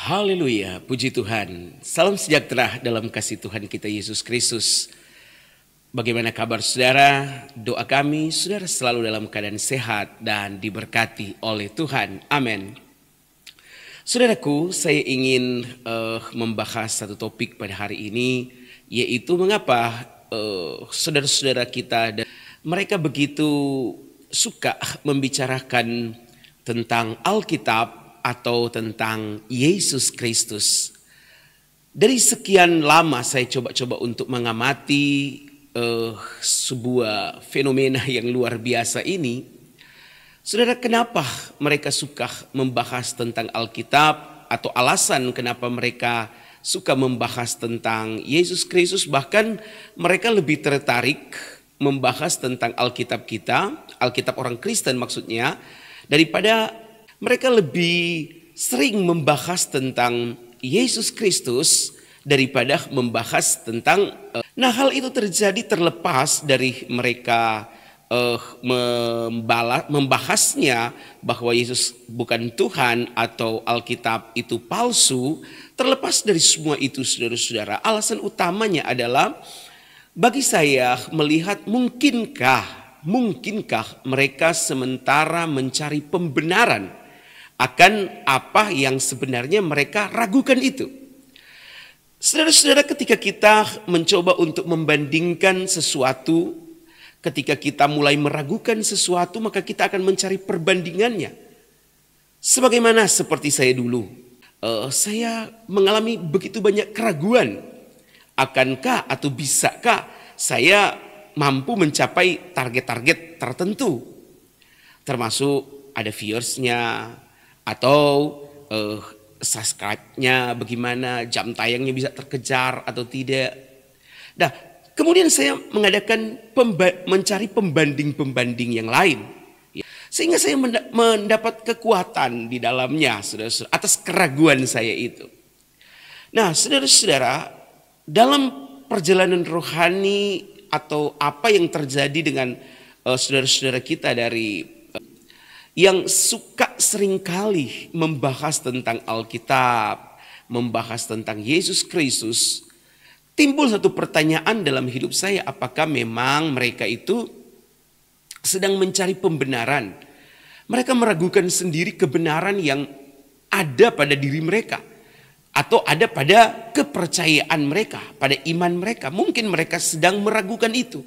Haleluya, puji Tuhan. Salam sejahtera dalam kasih Tuhan kita Yesus Kristus. Bagaimana kabar saudara? Doa kami saudara selalu dalam keadaan sehat dan diberkati oleh Tuhan. Amin. Saudaraku, saya ingin membahas satu topik pada hari ini, yaitu mengapa saudara-saudara kita mereka begitu suka membicarakan tentang Alkitab atau tentang Yesus Kristus. Dari sekian lama saya coba-coba untuk mengamati sebuah fenomena yang luar biasa ini. Saudara, kenapa mereka suka membahas tentang Alkitab, atau alasan kenapa mereka suka membahas tentang Yesus Kristus, bahkan mereka lebih tertarik membahas tentang Alkitab kita, Alkitab orang Kristen maksudnya, daripada mereka lebih sering membahas tentang Yesus Kristus daripada membahas tentang hal itu terjadi terlepas dari mereka membahasnya bahwa Yesus bukan Tuhan atau Alkitab itu palsu. Terlepas dari semua itu saudara-saudara, alasan utamanya adalah bagi saya melihat mungkinkah mereka sementara mencari pembenaran akan apa yang sebenarnya mereka ragukan itu. Saudara-saudara, ketika kita mencoba untuk membandingkan sesuatu, ketika kita mulai meragukan sesuatu, maka kita akan mencari perbandingannya. Sebagaimana seperti saya dulu, saya mengalami begitu banyak keraguan. Akankah atau bisakah saya mampu mencapai target-target tertentu? Termasuk ada viewersnya, atau subscribe-nya bagaimana, jam tayangnya bisa terkejar atau tidak. Nah, kemudian saya mengadakan mencari pembanding-pembanding yang lain, sehingga saya mendapat kekuatan di dalamnya, saudara-saudara, atas keraguan saya itu. Nah, saudara-saudara, dalam perjalanan rohani atau apa yang terjadi dengan saudara-saudara kita yang suka seringkali membahas tentang Alkitab, membahas tentang Yesus Kristus, timbul satu pertanyaan dalam hidup saya, apakah memang mereka itu sedang mencari pembenaran? Mereka meragukan sendiri kebenaran yang ada pada diri mereka, atau ada pada kepercayaan mereka, pada iman mereka. Mungkin mereka sedang meragukan itu,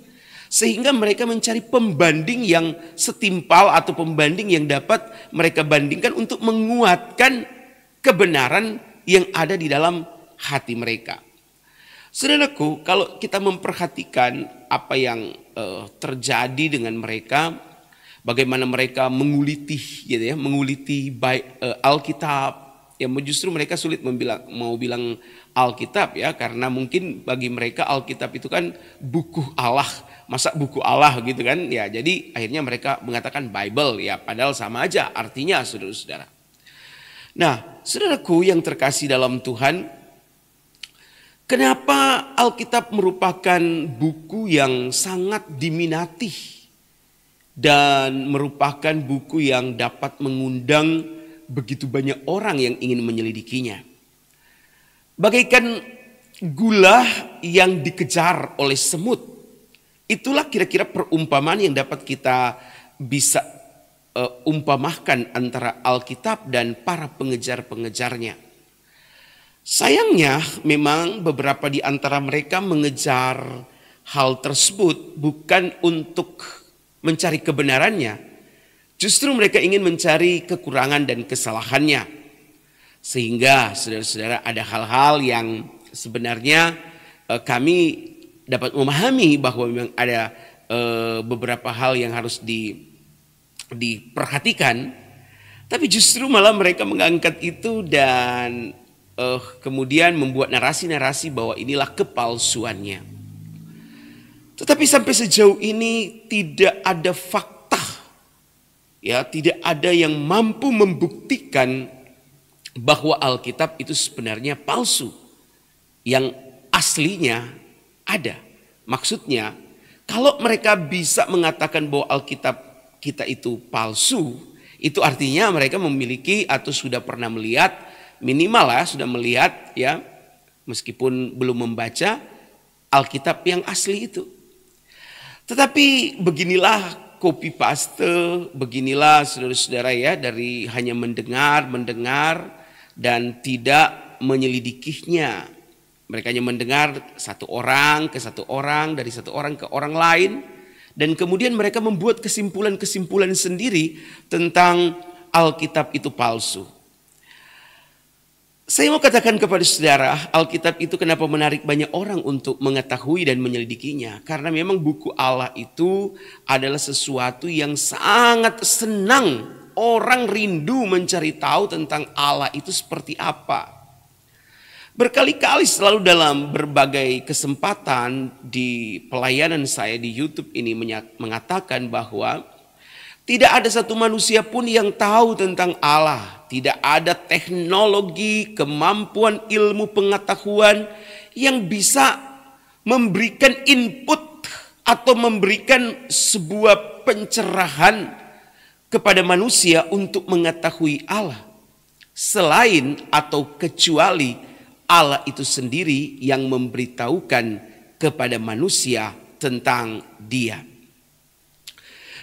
sehingga mereka mencari pembanding yang setimpal atau pembanding yang dapat mereka bandingkan untuk menguatkan kebenaran yang ada di dalam hati mereka. Saudaraku, kalau kita memperhatikan apa yang terjadi dengan mereka, bagaimana mereka menguliti Alkitab, yang justru mereka sulit mau bilang Alkitab ya, karena mungkin bagi mereka Alkitab itu kan buku Allah, masa buku Allah gitu kan ya. Jadi akhirnya mereka mengatakan Bible ya, padahal sama aja artinya, saudara-saudara. Nah, saudaraku yang terkasih dalam Tuhan, kenapa Alkitab merupakan buku yang sangat diminati dan merupakan buku yang dapat mengundang begitu banyak orang yang ingin menyelidikinya? Bagaikan gula yang dikejar oleh semut. Itulah kira-kira perumpamaan yang dapat kita bisa umpamakan antara Alkitab dan para pengejar-pengejarnya. Sayangnya memang beberapa di antara mereka mengejar hal tersebut bukan untuk mencari kebenarannya. Justru mereka ingin mencari kekurangan dan kesalahannya. Sehingga saudara-saudara, ada hal-hal yang sebenarnya kami dapat memahami bahwa memang ada beberapa hal yang harus diperhatikan. Tapi justru malah mereka mengangkat itu dan kemudian membuat narasi-narasi bahwa inilah kepalsuannya. Tetapi sampai sejauh ini tidak ada fakta, ya, tidak ada yang mampu membuktikan bahwa Alkitab itu sebenarnya palsu. Yang aslinya ada. Maksudnya, kalau mereka bisa mengatakan bahwa Alkitab kita itu palsu, itu artinya mereka memiliki atau sudah pernah melihat minimal lah sudah melihat ya, meskipun belum membaca Alkitab yang asli itu. Tetapi beginilah copy paste, beginilah saudara-saudara ya, dari hanya mendengar dan tidak menyelidikinya. Mereka hanya mendengar satu orang ke satu orang, dari satu orang ke orang lain, dan kemudian mereka membuat kesimpulan-kesimpulan sendiri tentang Alkitab itu palsu. Saya mau katakan kepada saudara, Alkitab itu kenapa menarik banyak orang untuk mengetahui dan menyelidikinya. Karena memang buku Allah itu adalah sesuatu yang sangat senang. Orang rindu mencari tahu tentang Allah itu seperti apa. Berkali-kali selalu dalam berbagai kesempatan di pelayanan saya di YouTube ini mengatakan bahwa tidak ada satu manusia pun yang tahu tentang Allah. Tidak ada teknologi, kemampuan, ilmu, pengetahuan yang bisa memberikan input atau memberikan sebuah pencerahan kepada manusia untuk mengetahui Allah. Selain atau kecuali Allah itu sendiri yang memberitahukan kepada manusia tentang Dia.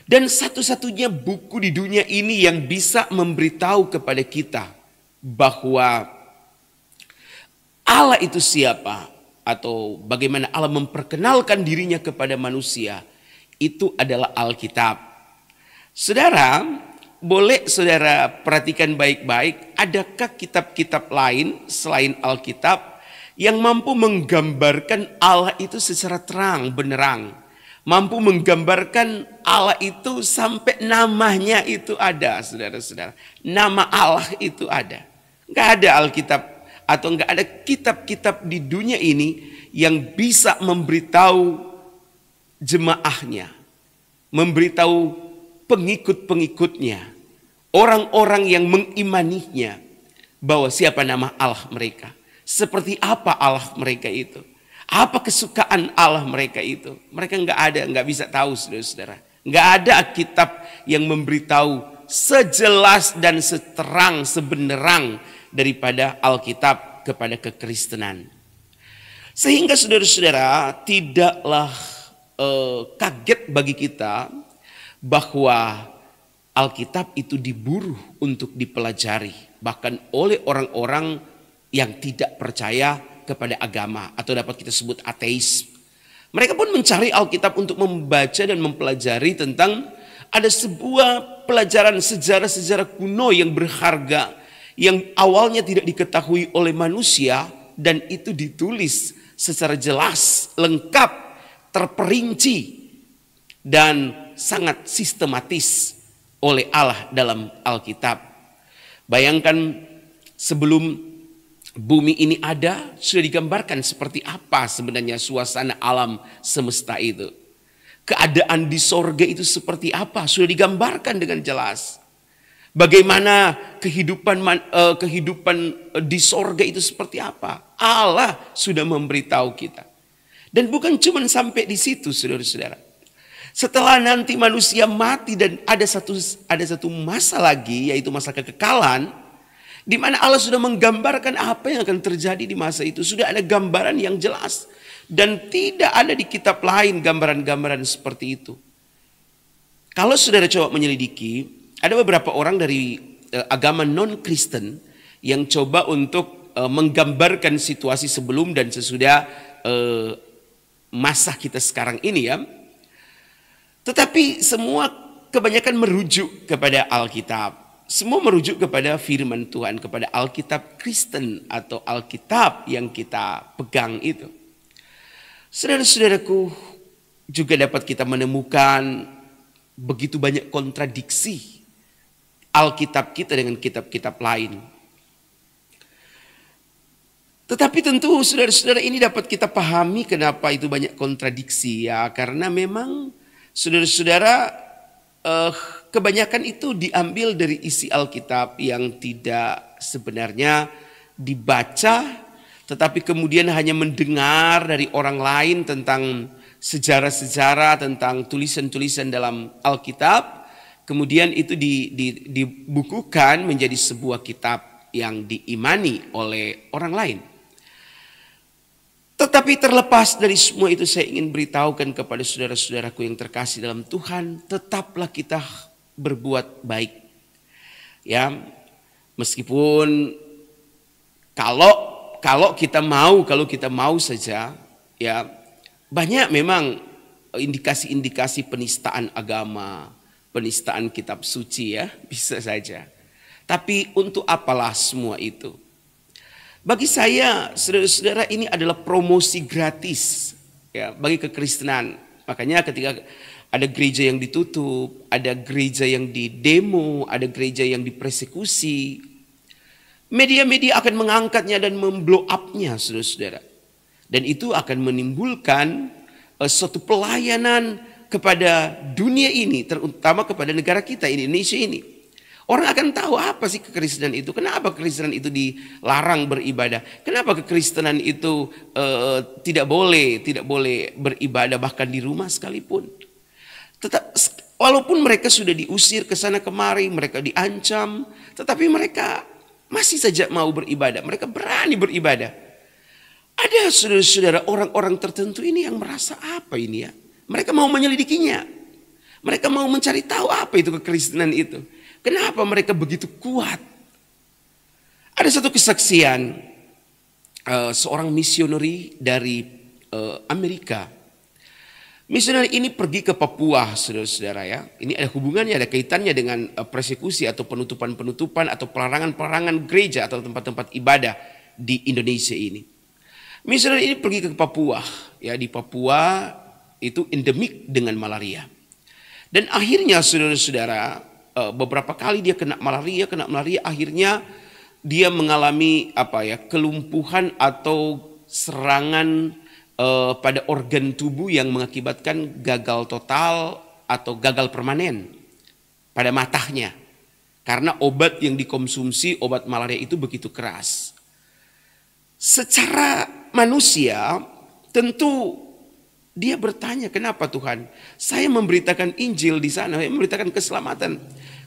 Dan satu-satunya buku di dunia ini yang bisa memberitahu kepada kita bahwa Allah itu siapa atau bagaimana Allah memperkenalkan dirinya kepada manusia, itu adalah Alkitab. Saudara, boleh saudara perhatikan baik-baik, adakah kitab-kitab lain selain Alkitab yang mampu menggambarkan Allah itu secara terang benderang? Mampu menggambarkan Allah itu sampai namanya itu ada, saudara-saudara. Nama Allah itu ada. Enggak ada Alkitab atau enggak ada kitab-kitab di dunia ini yang bisa memberitahu jemaahnya, memberitahu pengikut-pengikutnya, orang-orang yang mengimaninya, bahwa siapa nama Allah mereka, seperti apa Allah mereka itu. Apa kesukaan Allah mereka itu? Mereka nggak bisa tahu, saudara-saudara. Nggak ada kitab yang memberitahu sejelas dan seterang, sebenerang daripada Alkitab kepada kekristenan. Sehingga saudara-saudara tidaklah kaget bagi kita bahwa Alkitab itu diburu untuk dipelajari. Bahkan oleh orang-orang yang tidak percaya kepada agama atau dapat kita sebut ateis. Mereka pun mencari Alkitab untuk membaca dan mempelajari tentang ada sebuah pelajaran sejarah-sejarah kuno yang berharga yang awalnya tidak diketahui oleh manusia dan itu ditulis secara jelas, lengkap, terperinci dan sangat sistematis oleh Allah dalam Alkitab. Bayangkan sebelum bumi ini ada, sudah digambarkan seperti apa sebenarnya suasana alam semesta itu. Keadaan di sorga itu seperti apa, sudah digambarkan dengan jelas. Bagaimana kehidupan di sorga itu seperti apa, Allah sudah memberitahu kita. Dan bukan cuma sampai di situ, saudara-saudara. Setelah nanti manusia mati dan ada satu masa lagi, yaitu masa kekekalan, di mana Allah sudah menggambarkan apa yang akan terjadi di masa itu. Sudah ada gambaran yang jelas. Dan tidak ada di kitab lain gambaran-gambaran seperti itu. Kalau saudara coba menyelidiki, ada beberapa orang dari agama non-Kristen yang coba untuk menggambarkan situasi sebelum dan sesudah masa kita sekarang ini ya. Tetapi semua kebanyakan merujuk kepada Alkitab. Semua merujuk kepada firman Tuhan, kepada Alkitab Kristen atau Alkitab yang kita pegang itu. Saudara-saudaraku, juga dapat kita menemukan begitu banyak kontradiksi Alkitab kita dengan kitab-kitab lain. Tetapi tentu saudara-saudara ini dapat kita pahami kenapa itu banyak kontradiksi ya. Karena memang saudara-saudara kebanyakan itu diambil dari isi Alkitab yang tidak sebenarnya dibaca, tetapi kemudian hanya mendengar dari orang lain tentang sejarah-sejarah, tentang tulisan-tulisan dalam Alkitab. Kemudian itu dibukukan menjadi sebuah kitab. yang diimani oleh orang lain. Tetapi terlepas dari semua itu, saya ingin beritahukan kepada saudara-saudaraku yang terkasih dalam Tuhan, tetaplah kita berbuat baik. Ya, meskipun kalau kita mau saja, ya banyak memang indikasi-indikasi penistaan agama, penistaan kitab suci, ya bisa saja. Tapi untuk apalah semua itu? Bagi saya, saudara-saudara, ini adalah promosi gratis ya bagi kekristenan. Makanya ketika ada gereja yang ditutup, ada gereja yang didemo, ada gereja yang dipersekusi, media-media akan mengangkatnya dan memblow up-nya, saudara-saudara. Dan itu akan menimbulkan suatu pelayanan kepada dunia ini, terutama kepada negara kita, Indonesia ini. Orang akan tahu apa sih kekristenan itu. Kenapa kekristenan itu dilarang beribadah? Kenapa kekristenan itu tidak boleh beribadah bahkan di rumah sekalipun. Walaupun mereka sudah diusir ke sana kemari, mereka diancam, tetapi mereka masih saja mau beribadah. Mereka berani beribadah. Ada saudara-saudara orang-orang tertentu ini yang merasa apa ini ya? Mereka mau menyelidikinya. Mereka mau mencari tahu apa itu kekristenan itu. Kenapa mereka begitu kuat? Ada satu kesaksian seorang misioneri dari Amerika. Misioneri ini pergi ke Papua, saudara-saudara ya. Ini ada hubungannya, ada kaitannya dengan persekusi atau penutupan-penutupan atau pelarangan-pelarangan gereja atau tempat-tempat ibadah di Indonesia ini. Misioneri ini pergi ke Papua, ya di Papua itu endemik dengan malaria. Dan akhirnya saudara-saudara, beberapa kali dia kena malaria, akhirnya dia mengalami kelumpuhan atau serangan pada organ tubuh yang mengakibatkan gagal total atau gagal permanen pada matanya. Karena obat yang dikonsumsi, obat malaria itu begitu keras. Secara manusia tentu dia bertanya, kenapa Tuhan? Saya memberitakan Injil di sana, saya memberitakan keselamatan,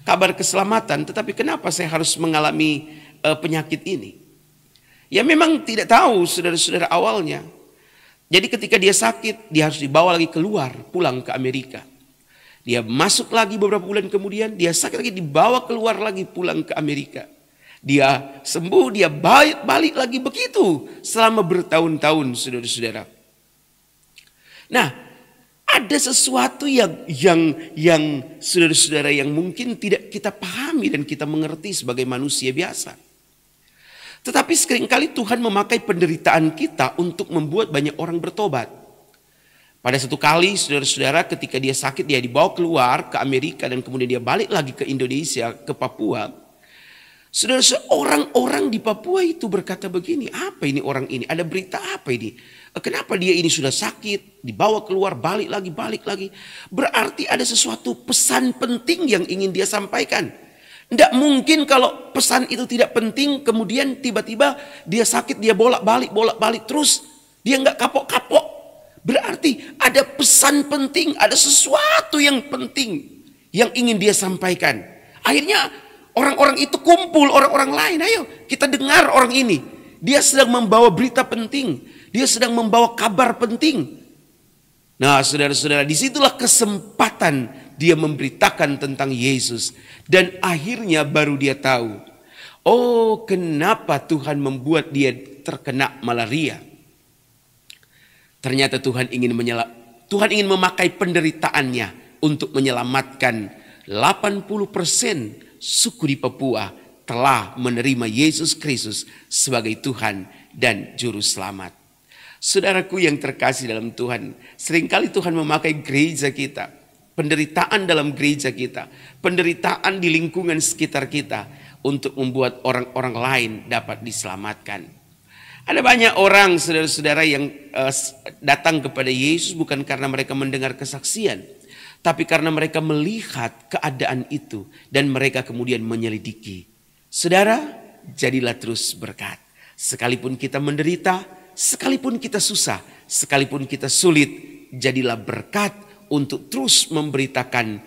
kabar keselamatan, tetapi kenapa saya harus mengalami penyakit ini? Ya memang tidak tahu saudara-saudara awalnya. Jadi ketika dia sakit, dia harus dibawa lagi keluar, pulang ke Amerika. Dia masuk lagi beberapa bulan kemudian, dia sakit lagi, dibawa keluar lagi, pulang ke Amerika. Dia sembuh, dia balik lagi begitu selama bertahun-tahun, saudara-saudara. Nah, ada sesuatu yang saudara-saudara yang mungkin tidak kita pahami dan kita mengerti sebagai manusia biasa. Tetapi seringkali Tuhan memakai penderitaan kita untuk membuat banyak orang bertobat. Pada satu kali saudara-saudara ketika dia sakit, dia dibawa keluar ke Amerika dan kemudian dia balik lagi ke Indonesia, ke Papua. Saudara-saudara, orang-orang di Papua itu berkata begini, apa ini orang ini? Ada berita apa ini? Kenapa dia ini sudah sakit, dibawa keluar, balik lagi. Berarti ada sesuatu pesan penting yang ingin dia sampaikan. Tidak mungkin kalau pesan itu tidak penting, kemudian tiba-tiba dia sakit, dia bolak-balik terus. Dia nggak kapok-kapok. Berarti ada pesan penting, ada sesuatu yang penting yang ingin dia sampaikan. Akhirnya orang-orang itu kumpul, orang-orang lain, ayo kita dengar orang ini. Dia sedang membawa berita penting. Dia sedang membawa kabar penting. Nah saudara-saudara, disitulah kesempatan dia memberitakan tentang Yesus. Dan akhirnya baru dia tahu, oh kenapa Tuhan membuat dia terkena malaria. Ternyata Tuhan ingin memakai penderitaannya untuk menyelamatkan 80% suku di Papua telah menerima Yesus Kristus sebagai Tuhan dan Juru Selamat. Saudaraku yang terkasih dalam Tuhan, seringkali Tuhan memakai gereja kita, penderitaan dalam gereja kita, penderitaan di lingkungan sekitar kita untuk membuat orang-orang lain dapat diselamatkan. Ada banyak orang saudara-saudara yang datang kepada Yesus bukan karena mereka mendengar kesaksian, tapi karena mereka melihat keadaan itu dan mereka kemudian menyelidiki. Saudara, jadilah terus berkat. Sekalipun kita menderita, sekalipun kita susah, sekalipun kita sulit, jadilah berkat untuk terus memberitakan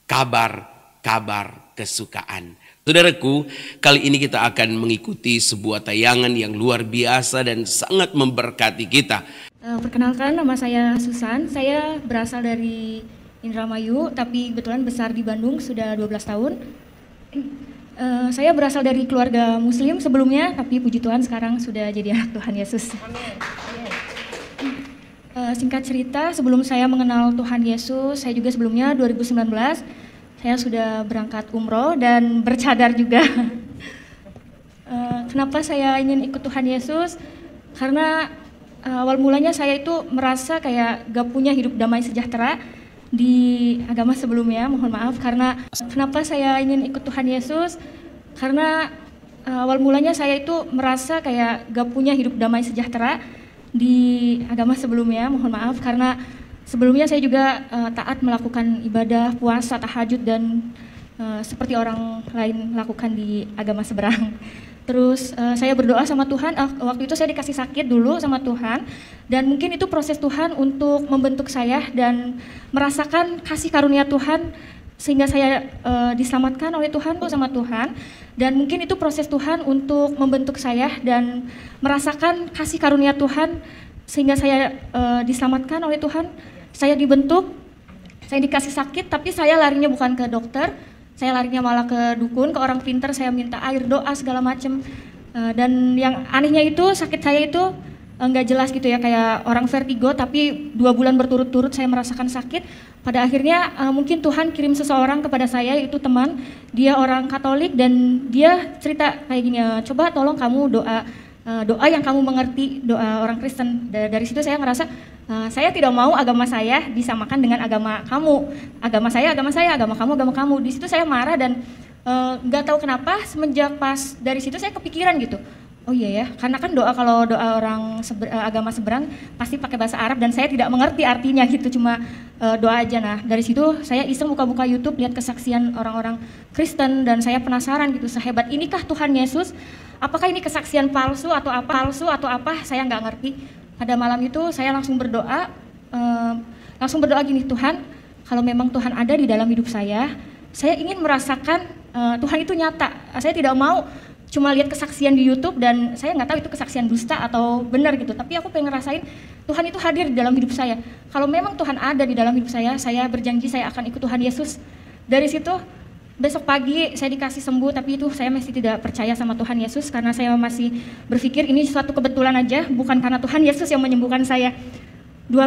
kabar-kabar kesukaan. Saudaraku, kali ini kita akan mengikuti sebuah tayangan yang luar biasa dan sangat memberkati kita. Perkenalkan, nama saya Susan. Saya berasal dari Indramayu, tapi kebetulan besar di Bandung sudah 12 tahun. Saya berasal dari keluarga Muslim sebelumnya, tapi puji Tuhan sekarang sudah jadi anak Tuhan Yesus. Singkat cerita, sebelum saya mengenal Tuhan Yesus, saya juga sebelumnya 2019 saya sudah berangkat umroh dan bercadar juga. Kenapa saya ingin ikut Tuhan Yesus? Karena awal mulanya saya itu merasa kayak gak punya hidup damai sejahtera di agama sebelumnya, mohon maaf. Karena kenapa saya ingin ikut Tuhan Yesus? Karena awal mulanya saya itu merasa kayak gak punya hidup damai sejahtera di agama sebelumnya, mohon maaf. Karena sebelumnya saya juga taat melakukan ibadah, puasa, tahajud, dan seperti orang lain lakukan di agama seberang. Terus saya berdoa sama Tuhan, waktu itu saya dikasih sakit dulu sama Tuhan, dan mungkin itu proses Tuhan untuk membentuk saya dan merasakan kasih karunia Tuhan, sehingga saya diselamatkan oleh Tuhan sama Tuhan. Dan mungkin itu proses Tuhan untuk membentuk saya dan merasakan kasih karunia Tuhan, sehingga saya diselamatkan oleh Tuhan. Saya dibentuk, saya dikasih sakit, tapi saya larinya bukan ke dokter, saya larinya malah ke dukun, ke orang pintar. Saya minta air, doa, segala macem. Dan yang anehnya itu sakit saya itu nggak jelas gitu ya, kayak orang vertigo, tapi 2 bulan berturut-turut saya merasakan sakit. Pada akhirnya mungkin Tuhan kirim seseorang kepada saya, itu teman, dia orang Katolik, dan dia cerita kayak gini, coba tolong kamu doa yang kamu mengerti, doa orang Kristen. Dari situ saya ngerasa saya tidak mau agama saya disamakan dengan agama kamu. Agama saya, agama kamu. Di situ saya marah dan nggak tahu kenapa semenjak pas dari situ saya kepikiran gitu. Oh iya ya, karena kan kalau doa orang agama seberang pasti pakai bahasa Arab dan saya tidak mengerti artinya gitu, cuma doa aja. Nah dari situ saya iseng buka-buka YouTube, lihat kesaksian orang-orang Kristen dan saya penasaran gitu, sehebat inikah Tuhan Yesus? Apakah ini kesaksian palsu atau apa? Saya nggak ngerti. Pada malam itu saya langsung berdoa gini, Tuhan, kalau memang Tuhan ada di dalam hidup saya ingin merasakan Tuhan itu nyata. Saya tidak mau cuma lihat kesaksian di YouTube dan saya nggak tahu itu kesaksian dusta atau benar gitu, tapi aku pengen ngerasain Tuhan itu hadir di dalam hidup saya. Kalau memang Tuhan ada di dalam hidup saya berjanji saya akan ikut Tuhan Yesus. Dari situ besok pagi saya dikasih sembuh, tapi itu saya masih tidak percaya sama Tuhan Yesus karena saya masih berpikir ini suatu kebetulan aja, bukan karena Tuhan Yesus yang menyembuhkan saya. 1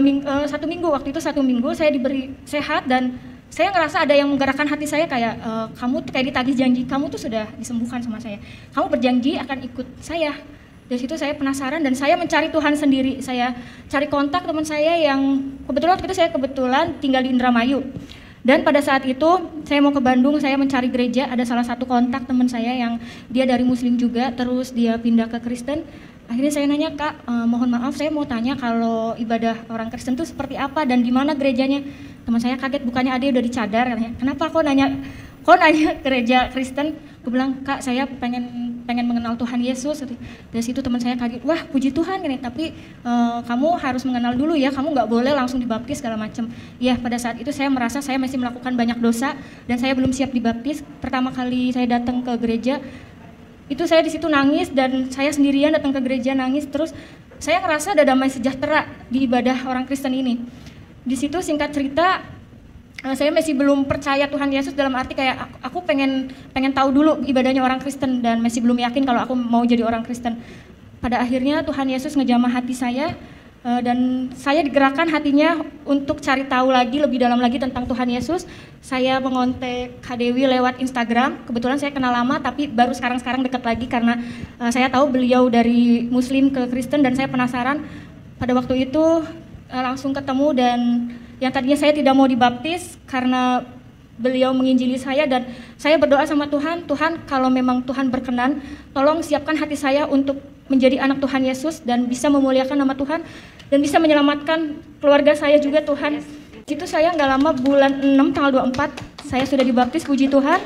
minggu, waktu itu 1 minggu saya diberi sehat dan saya ngerasa ada yang menggerakkan hati saya kayak kamu tuh kayak ditagih janji, kamu tuh sudah disembuhkan sama saya, kamu berjanji akan ikut saya. Dari situ saya penasaran dan saya mencari Tuhan sendiri. Saya cari kontak teman saya yang kebetulan waktu itu saya tinggal di Indramayu. Dan pada saat itu saya mau ke Bandung, saya mencari gereja, ada salah satu kontak teman saya yang dia dari Muslim juga, terus dia pindah ke Kristen. Akhirnya saya nanya, Kak, mohon maaf saya mau tanya kalau ibadah orang Kristen itu seperti apa dan di mana gerejanya. Teman saya kaget, bukannya Ade udah dicadar, katanya. Kenapa kok nanya gereja Kristen? Gue bilang, Kak, saya pengen mengenal Tuhan Yesus. Dari situ teman saya kaget, wah puji Tuhan, tapi kamu harus mengenal dulu ya, kamu nggak boleh langsung dibaptis segala macam. Ya pada saat itu saya merasa saya masih melakukan banyak dosa dan saya belum siap dibaptis. Pertama kali saya datang ke gereja, itu saya di situ nangis dan saya sendirian datang ke gereja nangis, terus saya ngerasa ada damai sejahtera di ibadah orang Kristen ini. Di situ singkat cerita saya masih belum percaya Tuhan Yesus, dalam arti kayak aku pengen tahu dulu ibadahnya orang Kristen dan masih belum yakin kalau aku mau jadi orang Kristen. Pada akhirnya Tuhan Yesus ngejamah hati saya dan saya digerakkan hatinya untuk cari tahu lagi lebih dalam lagi tentang Tuhan Yesus. Saya mengontak Kak Dewi lewat Instagram, kebetulan saya kenal lama tapi baru sekarang dekat lagi karena saya tahu beliau dari Muslim ke Kristen dan saya penasaran. Pada waktu itu langsung ketemu dan yang tadinya saya tidak mau dibaptis karena beliau menginjili saya dan saya berdoa sama Tuhan, Tuhan kalau memang Tuhan berkenan, tolong siapkan hati saya untuk menjadi anak Tuhan Yesus dan bisa memuliakan nama Tuhan dan bisa menyelamatkan keluarga saya juga Tuhan. Itu saya nggak lama, bulan 6 tanggal 24 saya sudah dibaptis, puji Tuhan.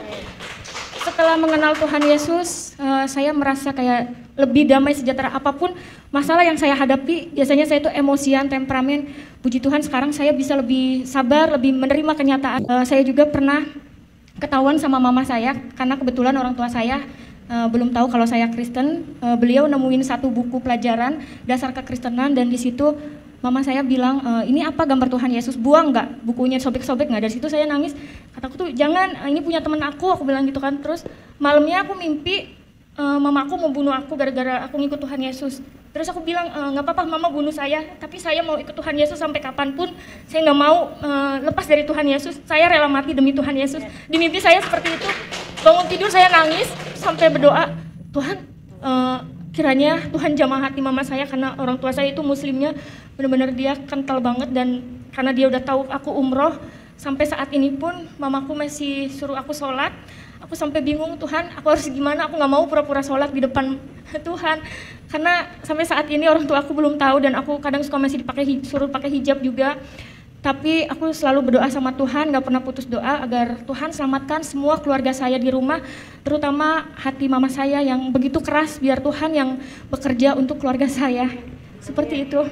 Setelah mengenal Tuhan Yesus, saya merasa kayak lebih damai sejahtera. Apapun masalah yang saya hadapi, biasanya saya itu emosian, temperamen. Puji Tuhan sekarang saya bisa lebih sabar, lebih menerima kenyataan. Saya juga pernah ketahuan sama mama saya karena kebetulan orang tua saya belum tahu kalau saya Kristen. Beliau nemuin satu buku pelajaran dasar kekristenan dan di situ mama saya bilang, ini apa gambar Tuhan Yesus, buang nggak bukunya, sobek-sobek nggak. Dari situ saya nangis, kataku tuh jangan, ini punya temen aku bilang gitu kan. Terus malamnya aku mimpi mama aku mau bunuh aku gara-gara aku ngikut Tuhan Yesus. Terus aku bilang, nggak apa-apa mama bunuh saya, tapi saya mau ikut Tuhan Yesus sampai kapanpun. Saya nggak mau lepas dari Tuhan Yesus, saya rela mati demi Tuhan Yesus. Di mimpi saya seperti itu, bangun tidur saya nangis sampai berdoa, Tuhan kiranya Tuhan jamah hati mama saya, karena orang tua saya itu muslimnya benar-benar dia kental banget, dan karena dia udah tahu aku umroh, sampai saat ini pun mamaku masih suruh aku sholat. Aku sampai bingung, Tuhan aku harus gimana, aku gak mau pura-pura sholat di depan Tuhan. Karena sampai saat ini orang tua aku belum tahu, dan aku kadang suka masih suruh pakai hijab juga. Tapi aku selalu berdoa sama Tuhan, gak pernah putus doa agar Tuhan selamatkan semua keluarga saya di rumah, terutama hati mama saya yang begitu keras, biar Tuhan yang bekerja untuk keluarga saya. Seperti itu.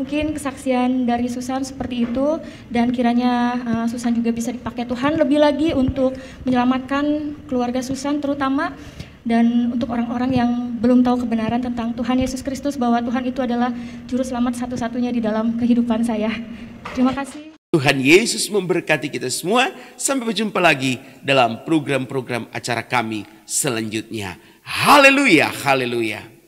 Mungkin kesaksian dari Susan seperti itu, dan kiranya Susan juga bisa dipakai Tuhan lebih lagi untuk menyelamatkan keluarga Susan terutama, dan untuk orang-orang yang belum tahu kebenaran tentang Tuhan Yesus Kristus, bahwa Tuhan itu adalah juru selamat satu-satunya di dalam kehidupan saya. Terima kasih. Tuhan Yesus memberkati kita semua. Sampai berjumpa lagi dalam program-program acara kami selanjutnya. Haleluya, haleluya.